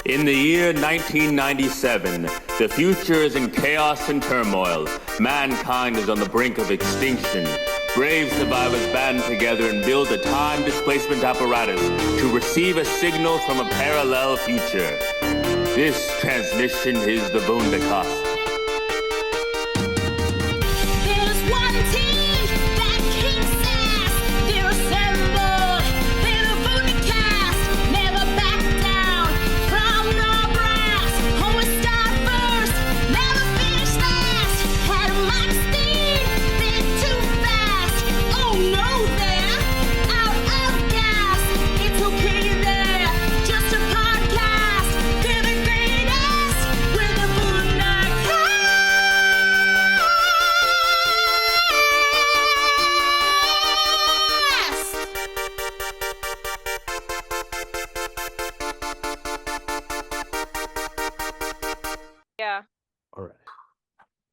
In the year 1997, the future is in chaos and turmoil. Mankind is on the brink of extinction. Brave survivors band together and build a time displacement apparatus to receive a signal from a parallel future. This transmission is the Vundacast.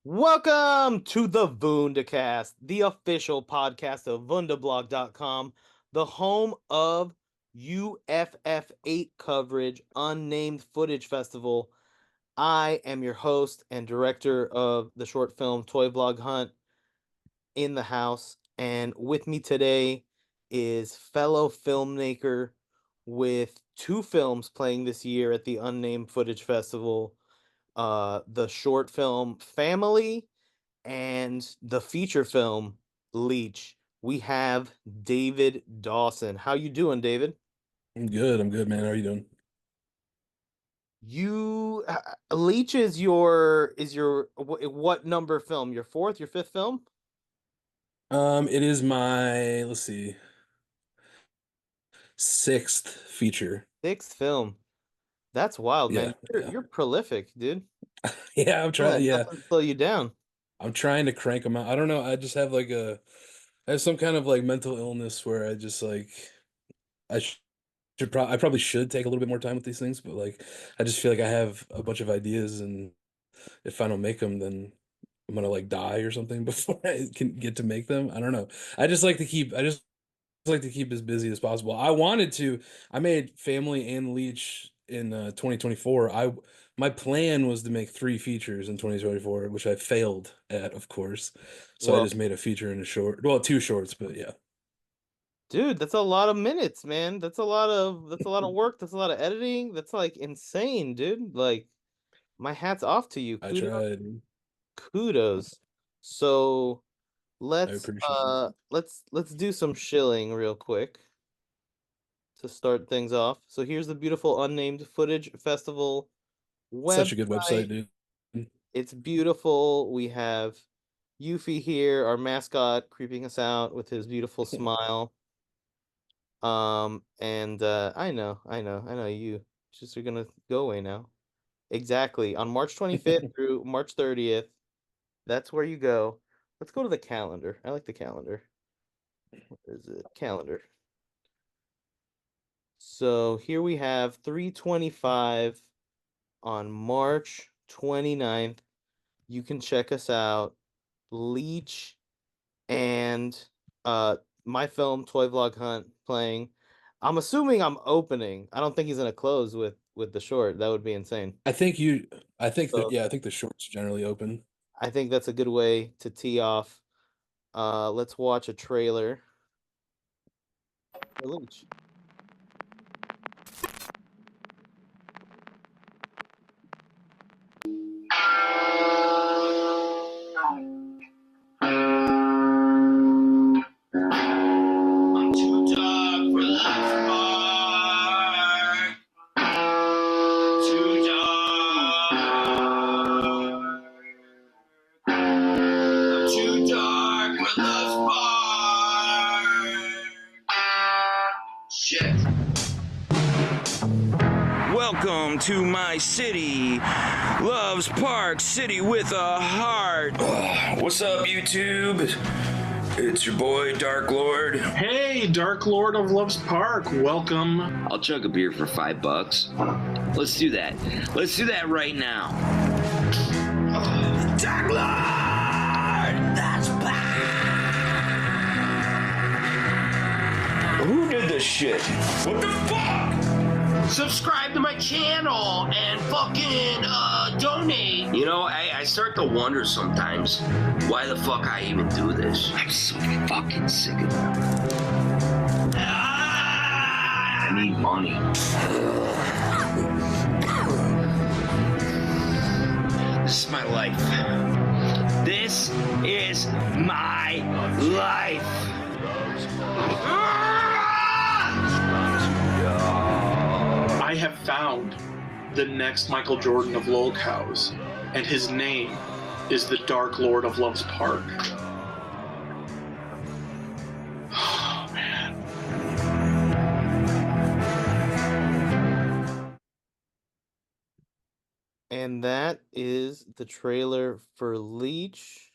Welcome to the Vundacast, the official podcast of Vundablog.com, the home of UFF8 coverage, Unnamed Footage Festival. I am your host and director of the short film Toy Vlog Hunt in the house, and with me today is fellow filmmaker with two films playing this year at the Unnamed Footage Festival. The short film FAM-ILLI and the feature film Leech. We have David Dawson. How you doing, David? I'm good, man. How are you doing? Leech is your what number film? Your fourth, your fifth film? It is my, let's see, sixth feature. Sixth film. That's wild, Yeah, man. You're prolific, dude. Yeah, I'm trying. Yeah, nothing to slow you down. I'm trying to crank them out. I don't know. I just have I have some kind of mental illness where I just I probably should take a little bit more time with these things, but I just feel like I have a bunch of ideas, and if I don't make them, then I'm gonna die or something before I can get to make them. I don't know. I just like to keep as busy as possible. I made FAM-ILLI and Leech in 2024. My plan was to make 3 features in 2024, which I failed at, of course. So I just made a feature and a short. Well, 2 shorts, but yeah. Dude, that's a lot of minutes, man. That's a lot of work. That's a lot of editing. That's insane, dude. My hat's off to you. I tried. Kudos. So let's appreciate let's do some shilling real quick to start things off. So here's the beautiful Unnamed Footage Festival website. Such a good website, dude. It's beautiful. We have Yuffie here, our mascot, creeping us out with his beautiful smile. And I know you just are gonna go away now. Exactly. On March 25th through March 30th. That's where you go. Let's go to the calendar. I like the calendar. What is it? Calendar. So here we have 3/25 on March 29th. You can check us out. Leech and my film Toy Vlog Hunt playing. I'm assuming I'm opening. I don't think he's gonna close with the short. That would be insane. I think the shorts generally open. I think that's a good way to tee off. Let's watch a trailer for Leech. Welcome to my city, Loves Park, city with a heart. What's up, YouTube? It's your boy, Dark Lord. Hey, Dark Lord of Loves Park, welcome. I'll chug a beer for $5. Let's do that. Let's do that right now. Dark Lord! That's bad! Who did this shit? What the fuck? subscribe to my channel and fucking donate. You know, I start to wonder sometimes why the fuck I even do this. I'm so fucking sick of it. I need money. This is my life. This is my life. I have found the next Michael Jordan of lol cows, and his name is the Dark Lord of Love's Park. Oh, man. And that is the trailer for Leech.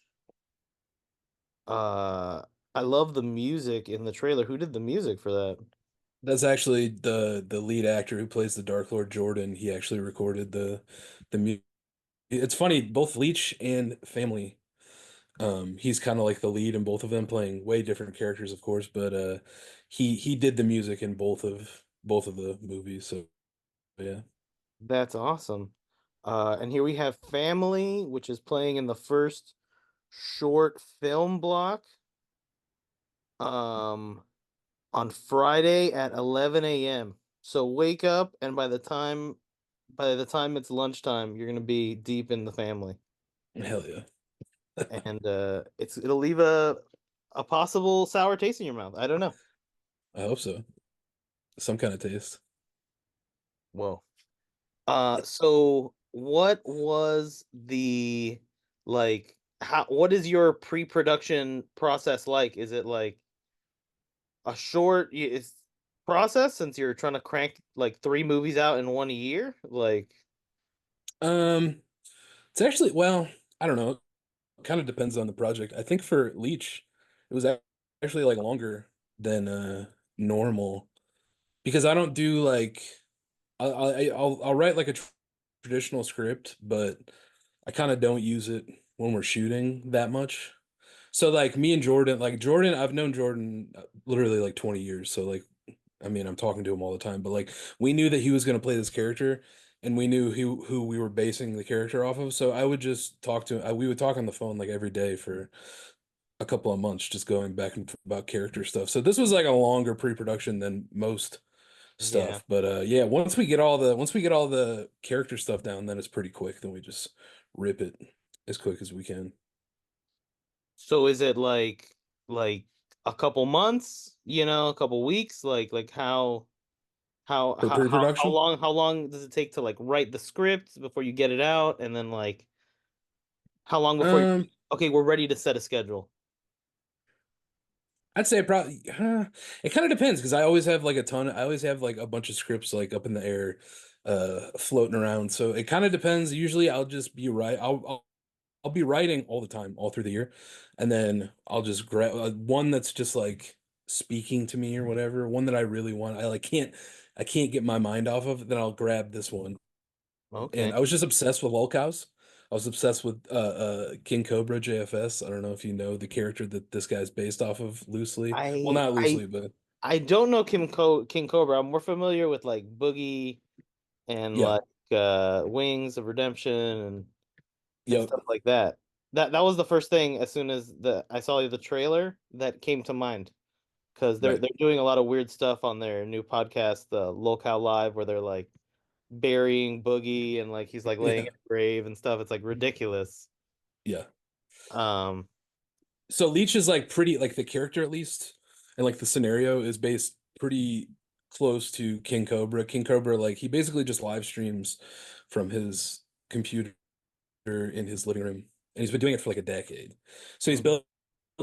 I love the music in the trailer. Who did the music for that? That's actually the lead actor who plays the Dark Lord Jordan. He actually recorded the music. It's funny, both Leech and FAM-ILLI. He's kind of like the lead in both of them, playing way different characters, of course, but he did the music in both of the movies. So yeah. That's awesome. And here we have FAM-ILLI, which is playing in the first short film block. On Friday at 11 a.m. So wake up, and by the time it's lunchtime, you're gonna be deep in the family. Hell yeah. And it'll leave a possible sour taste in your mouth. I don't know. I hope so. Some kind of taste. Whoa. So what was the what is your pre-production process like? Is it like a short it's process since you're trying to crank like 3 movies out in 1 year? Like It's actually, well, I don't know. It kind of depends on the project. I think for Leech, it was actually like longer than normal, because I don't do like I'll write like a traditional script, but I kind of don't use it when we're shooting that much. So like me and Jordan, I've known Jordan literally like 20 years. So like, I mean, I'm talking to him all the time, but like we knew that he was going to play this character, and we knew who we were basing the character off of. So I would just talk to him. We would talk on the phone like every day for a couple of months, just going back and forth about character stuff. So this was like a longer pre-production than most Yeah. stuff. But yeah, once we get all the character stuff down, then it's pretty quick. Then we just rip it as quick as we can. So is it like a couple months, a couple weeks, like For pre-production? how long does it take to like write the script before you get it out, and then like how long before okay, we're ready to set a schedule? I'd say probably it kind of depends, because I always have like a bunch of scripts like up in the air floating around. So it kind of depends. Usually I'll just be I'll be writing all the time, all through the year, and then I'll just grab one that's just like speaking to me or whatever, one that I really want. I can't get my mind off of. Then I'll grab this one. Okay. And I was just obsessed with lolcows. I was obsessed with King Cobra JFS. I don't know if you know the character that this guy's based off of loosely. Well, not loosely, but I don't know King Cobra. I'm more familiar with like Boogie and yeah. like Wings of Redemption and Yep. stuff like that. That was the first thing as soon as I saw the trailer that came to mind, because they're doing a lot of weird stuff on their new podcast, the Lolcow Live, where they're like burying Boogie and like he's like laying in a grave and stuff. It's like ridiculous. Yeah. So Leech is like pretty, like the character at least, and like the scenario is based pretty close to King Cobra. King Cobra, like he basically just live streams from his computer in his living room, and he's been doing it for like a decade. So he's built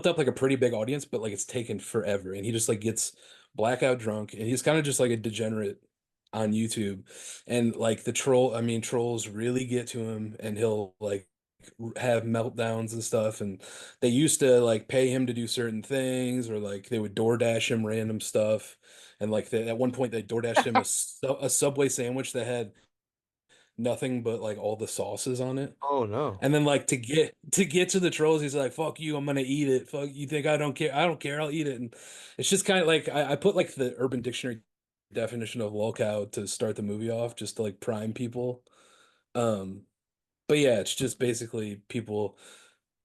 up like a pretty big audience, but like it's taken forever, and he just like gets blackout drunk, and he's kind of just like a degenerate on YouTube, and like trolls really get to him, and he'll like have meltdowns and stuff. And they used to like pay him to do certain things, or like they would DoorDash him random stuff, and like at one point they DoorDashed him a Subway sandwich that had nothing but like all the sauces on it. oh no. And then like to get to the trolls, he's like, "Fuck you, I'm gonna eat it. Fuck you, think I don't care? I don't care. I'll eat it." And it's just kind of like I put like the Urban Dictionary definition of lolcow to start the movie off, just to like prime people. But yeah, it's just basically people.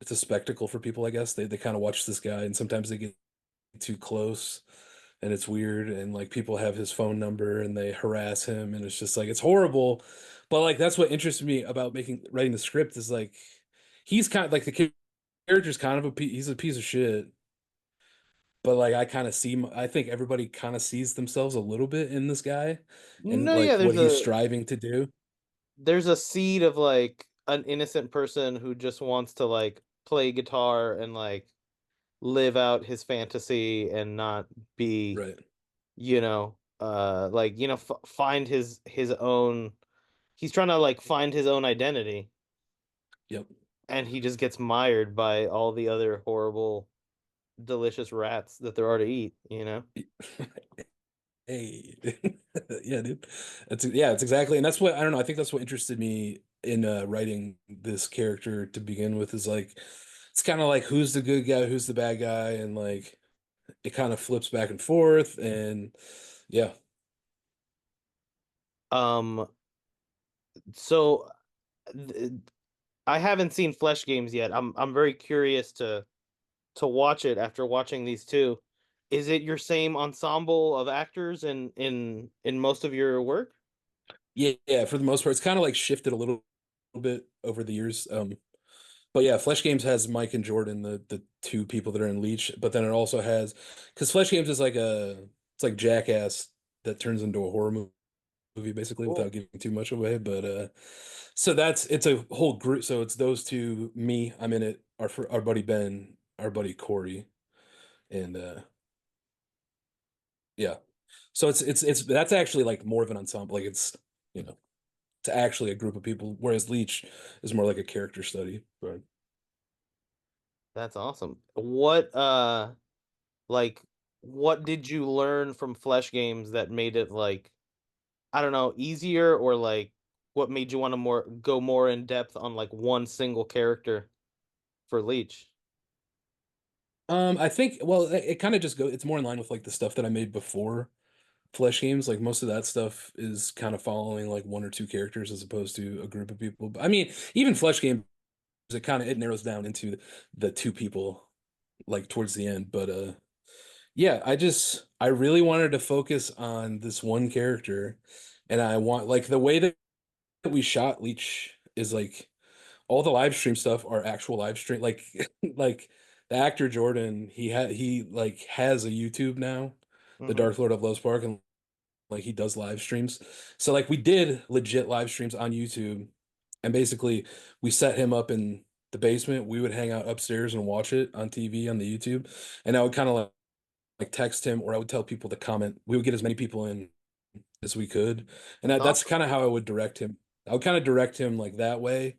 It's a spectacle for people, I guess. They kind of watch this guy, and sometimes they get too close, and it's weird. And like people have his phone number, and they harass him, and it's just like it's horrible. But like that's what interests me about writing the script is like he's kind of like the character's kind of he's a piece of shit. But like I kind of I think everybody kind of sees themselves a little bit in this guy, and No, yeah, like what he's striving to do. there's a seed of like an innocent person who just wants to like play guitar and like live out his fantasy and not be, Right. like find his own. He's trying to like find his own identity, Yep. and he just gets mired by all the other horrible, delicious rats that there are to eat. Hey. Yeah, dude. It's exactly, and that's what I don't know. I think that's what interested me in writing this character to begin with is like it's kind of like who's the good guy, who's the bad guy, and like it kind of flips back and forth, and yeah. Um. So, th- I haven't seen Flesh Games yet. I'm very curious to watch it after watching these two. Is it your same ensemble of actors in most of your work? Yeah, for the most part, it's kind of like shifted a little bit over the years. But yeah, Flesh Games has Mike and Jordan, the two people that are in Leech, but then it also has because Flesh Games is like it's like Jackass that turns into a horror movie basically Cool. without giving too much away. But so it's a whole group. So it's those two, me, I'm in it, our buddy Ben, our buddy Corey, and yeah. So it's that's actually like more of an ensemble. Like you know it's actually a group of people, whereas Leech is more like a character study. But That's awesome. What did you learn from Flesh Games that made it like, I don't know, easier, or like what made you want to go more in depth on like one single character for Leech? I think well, it kind of just goes. It's more in line with like the stuff that I made before Flesh Games. Like most of that stuff is kind of following like one or two characters as opposed to a group of people. But I mean, even Flesh Games, it narrows down into the two people like towards the end. But yeah, I really wanted to focus on this one character, and I want like the way that we shot Leech is like all the live stream stuff are actual live stream like like the actor Jordan he like has a YouTube now, the Mm-hmm. Dark Lord of Love's Park, and like he does live streams. So like we did legit live streams on YouTube, and basically we set him up in the basement. We would hang out upstairs and watch it on TV on the YouTube, and I would kind of like text him, or I would tell people to comment. We would get as many people in as we could, and that's Awesome. kind of how I would direct him. I would kind of direct him like that way.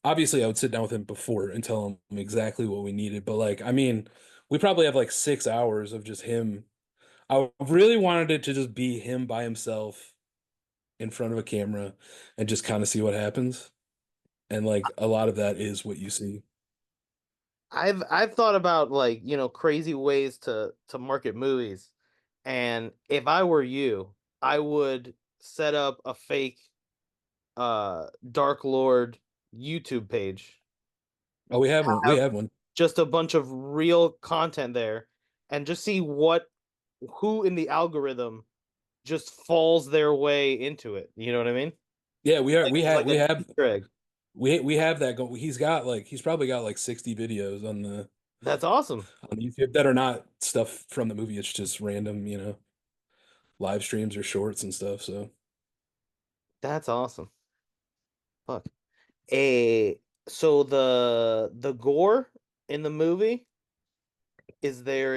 Obviously I would sit down with him before and tell him exactly what we needed, but like I mean, we probably have like 6 hours of just him. I really wanted it to just be him by himself in front of a camera and just kind of see what happens. And like a lot of that is what you see. I've thought about like, crazy ways to market movies. And if I were you, I would set up a fake Dark Lord YouTube page. Oh, we have one. We have one. Just a bunch of real content there, and just see who in the algorithm just falls their way into it. You know what I mean? Yeah, we are. Like, We have Easter egg. we have that going. He's probably got like 60 videos That's awesome. on YouTube that are not stuff from the movie. It's just random, live streams or shorts and stuff. So That's awesome. Fuck. So the gore in the movie, is there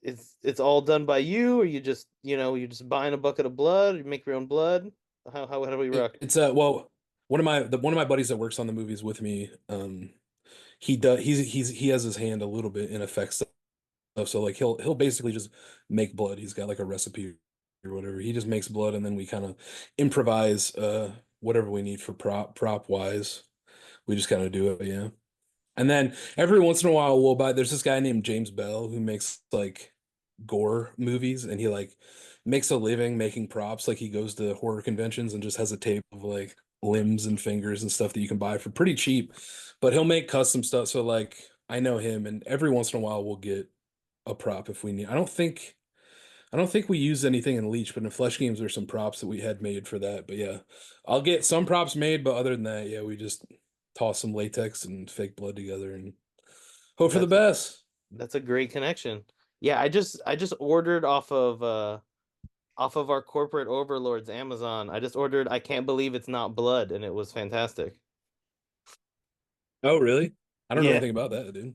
it's all done by you, or you just buying a bucket of blood, you make your own blood? How do we rock? it's well, one of my buddies that works on the movies with me, he has his hand a little bit in effects stuff. So like he'll basically just make blood. He's got like a recipe or whatever. He just makes blood, and then we kind of improvise whatever we need for prop wise. We just kind of do it, yeah. And then every once in a while there's this guy named James Bell who makes like gore movies, and he like makes a living making props. Like he goes to horror conventions and just has a tape of like limbs and fingers and stuff that you can buy for pretty cheap. But he'll make custom stuff. So like I know him, and every once in a while we'll get a prop if we need. I don't think we used anything in Leech, but in Flesh Games there's some props that we had made for that. But yeah, I'll get some props made, but other than that, yeah, we just toss some latex and fake blood together and hope for the best. That's a great connection. Yeah, I just ordered off of our corporate overlords Amazon. I just ordered I Can't Believe It's Not Blood, and it was fantastic. Oh, really? I don't know Yeah. anything about that, dude.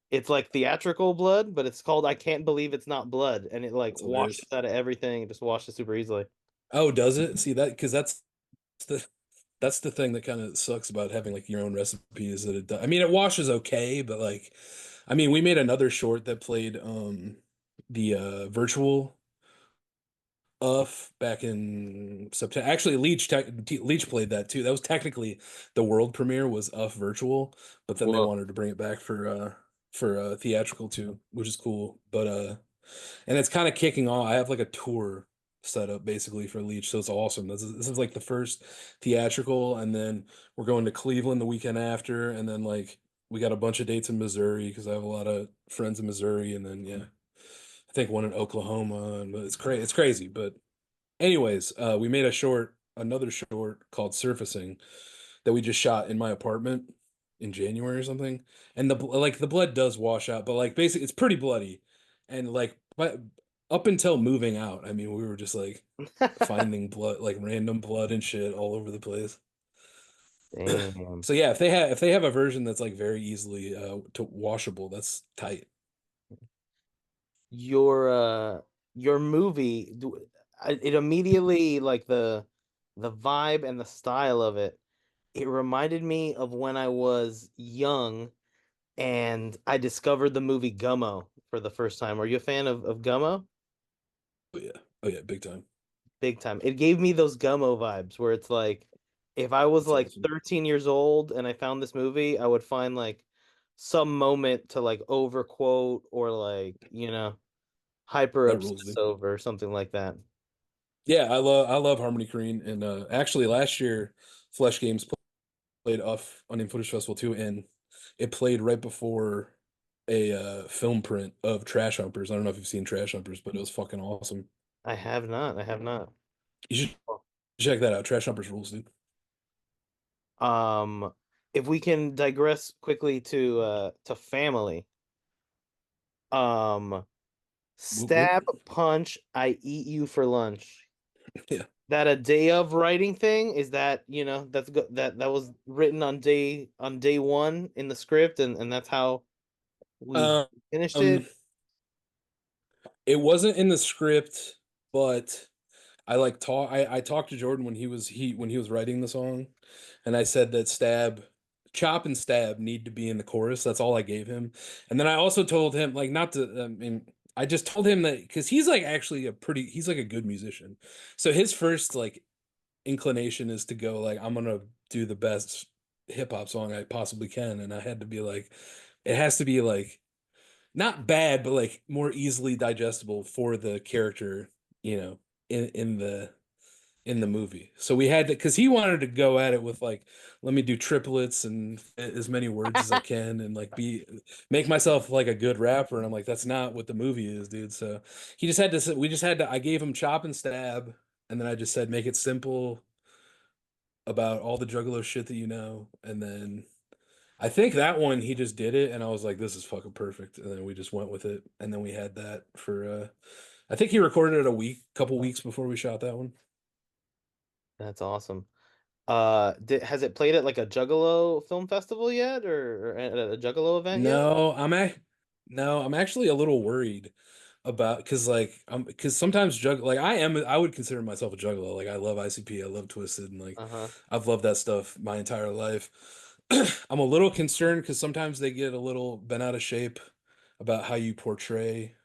It's like theatrical blood, but it's called I Can't Believe It's Not Blood, and it like That's hilarious. washes out of everything. It just washes super easily. Oh, does it? See that? Because that's the thing that kind of sucks about having like your own recipe is that it does. I mean, it washes okay, but like, I mean, we made another short that played the virtual back in September. Actually, Leech played that too. That was technically the world premiere was virtual, but then they Whoa. wanted to bring it back for theatrical too, which is cool. But and it's kind of kicking off. I have like a tour set up basically for Leech, so it's awesome. This is like the first theatrical, and then we're going to Cleveland the weekend after, and then like we got a bunch of dates in Missouri because I have a lot of friends in Missouri, and then yeah, I think one in Oklahoma, but it's crazy. It's crazy, but anyways, we made another short called Surfacing that we just shot in my apartment in January or something. And the blood does wash out, but like basically it's pretty bloody. And like but up until moving out, I mean, we were just like finding blood, like random blood and shit all over the place. Damn. So yeah, if they have a version that's like very easily to washable, that's tight. Your movie, it immediately like the vibe and the style of it. It reminded me of when I was young and I discovered the movie Gummo for the first time. Are you a fan of Gummo? Oh yeah, big time. Big time. It gave me those Gummo vibes where it's like if I was That's like awesome. 13 years old and I found this movie, I would find like some moment to like overquote or like, hyper That rules, obsess dude. over or something like that. Yeah, I love Harmony Korine, and actually last year Flesh Games played off Unnamed Footage Festival too, and it played right before a film print of Trash Humpers. I don't know if you've seen Trash Humpers, but it was fucking awesome. I have not. I have not. You should check that out. Trash Humpers rules, dude. Um, if we can digress quickly to family. Whoop, Stab, whoop. punch, I eat you for lunch. Yeah. That a day of writing thing is that that's good that was written on day one in the script and that's how we Um, finished it. it wasn't in the script, but I talked to Jordan when when he was writing the song, and I said that chop and stab need to be in the chorus. That's all I gave him. And then I also told him like not to I mean I just told him that because he's like actually he's like a good musician. So his first like inclination is to go like I'm gonna do the best hip hop song I possibly can. And I had to be like, it has to be like not bad, but like more easily digestible for the character, you know, in the movie. So we had to, because he wanted to go at it with like, let me do triplets and as many words as I can and like make myself like a good rapper. And I'm like, that's not what the movie is, dude. So we just had to, I gave him chop and stab. And then I just said, make it simple about all the juggalo shit that you know. And then I think that one he just did it. And I was like, this is fucking perfect. And then we just went with it. And then we had that for, I think he recorded it couple weeks before we shot that one. That's awesome. Has it played at like a Juggalo film festival yet or at a Juggalo event yet? No, I'm actually a little worried about because sometimes I would consider myself a juggalo. Like I love ICP, I love Twisted, and like Uh-huh. I've loved that stuff my entire life. I'm a little concerned because sometimes they get a little bent out of shape about how you portray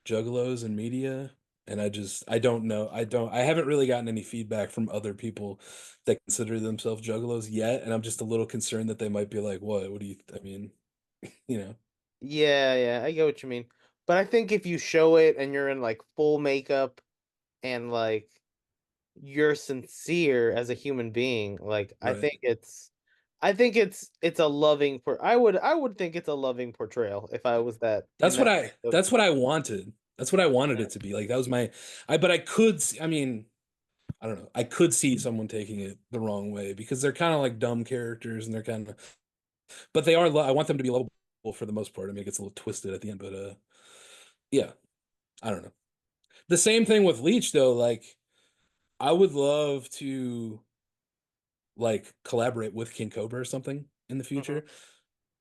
juggalos in media. And I don't know. I haven't really gotten any feedback from other people that consider themselves juggalos yet. And I'm just a little concerned that they might be like, what do you, I mean, you know, Yeah, I get what you mean. But I think if you show it and you're in like full makeup and like you're sincere as a human being, like I Right. think it's a loving I would think it's a loving portrayal if I was that. That's what I wanted. That's what I wanted it to be. Like that was my but I could I mean, I don't know. I could see someone taking it the wrong way because they're kind of like dumb characters and they're kind of but they are I want them to be lovable for the most part. I mean, it gets a little twisted at the end, but yeah, I don't know. The same thing with Leech though, like I would love to like collaborate with King Cobra or something in the future,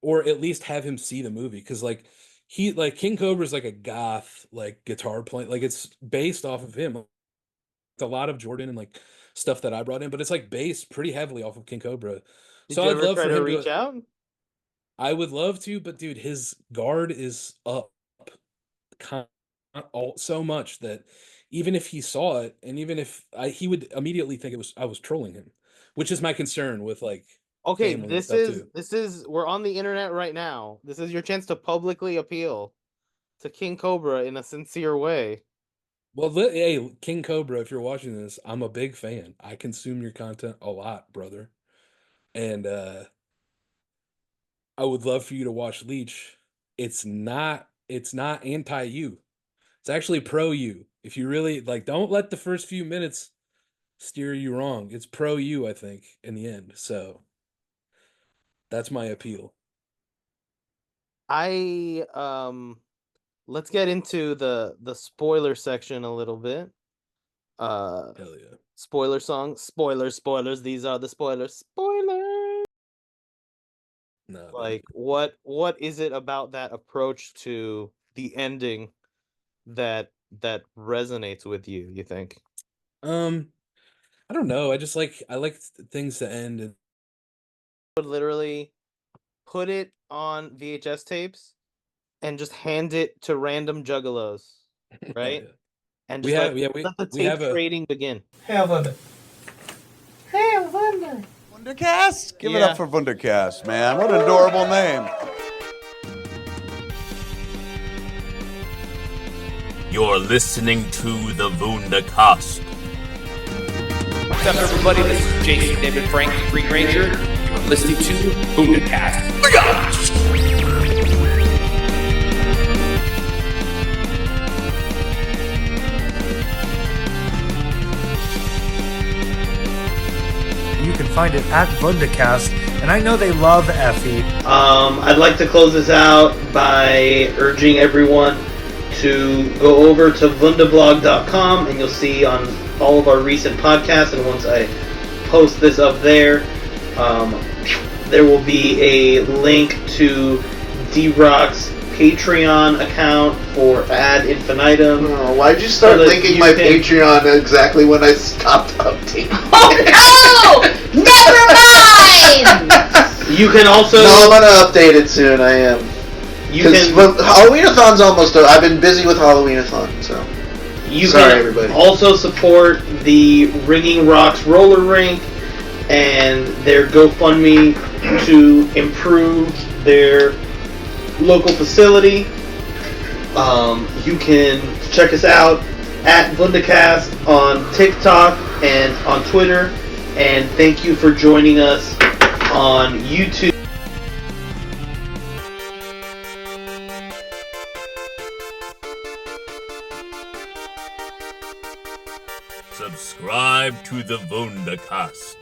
or at least have him see the movie because like he like King Cobra is like a goth like guitar playing, like it's based off of him. It's a lot of Jordan and like stuff that I brought in, but it's like based pretty heavily off of King Cobra. Did So you I'd ever love try for to him reach to. out? I would love to, but dude, his guard is up so much that even if he saw it, and even if he would immediately think I was trolling him, which is my concern with like Okay, family and stuff too. this is we're on the internet right now. This is your chance to publicly appeal to King Cobra in a sincere way. Well, hey, King Cobra, if you're watching this, I'm a big fan. I consume your content a lot, brother. And I would love for you to watch Leech. It's not anti you. It's actually pro you. If you really like, don't let the first few minutes steer you wrong. It's pro you, I think, in the end. So that's my appeal. Let's get into the spoiler section a little bit. Hell yeah. Spoiler song. Spoilers. These are the spoilers. Spoilers. No, Like what is it about that approach to the ending that resonates with you, you think? I don't know. I like things to end and Would literally put it on VHS tapes and just hand it to random juggalos, right? yeah. And We just have let the we tape have a trading begin. Hail Vunder. Hail Vunder. Vundacast? Give it Yeah. up for Vundacast, man. What an adorable name. You're listening to the Vundacast. What's up, everybody? This is Jason David Frank, Green Ranger. You're listening to Vundacast. You can find it at Vundacast, and I know they love Effie. I'd like to close this out by urging everyone to go over to Vundablog.com, and you'll see on all of our recent podcasts, and once I post this up there, there will be a link to D-Rock's Patreon account for ad infinitum. Oh, why'd you start linking my Patreon exactly when I stopped updating? Oh no! Never mind! You can also... No, I'm gonna update it soon, I am. Halloween-a-thon's almost over. I've been busy with Halloween-a-thon, so... You Sorry, can everybody. also support the Ringing Rocks roller rink and their GoFundMe to improve their local facility. You can check us out at Vundacast on TikTok and on Twitter. And thank you for joining us on YouTube. Subscribe to the Vundacast.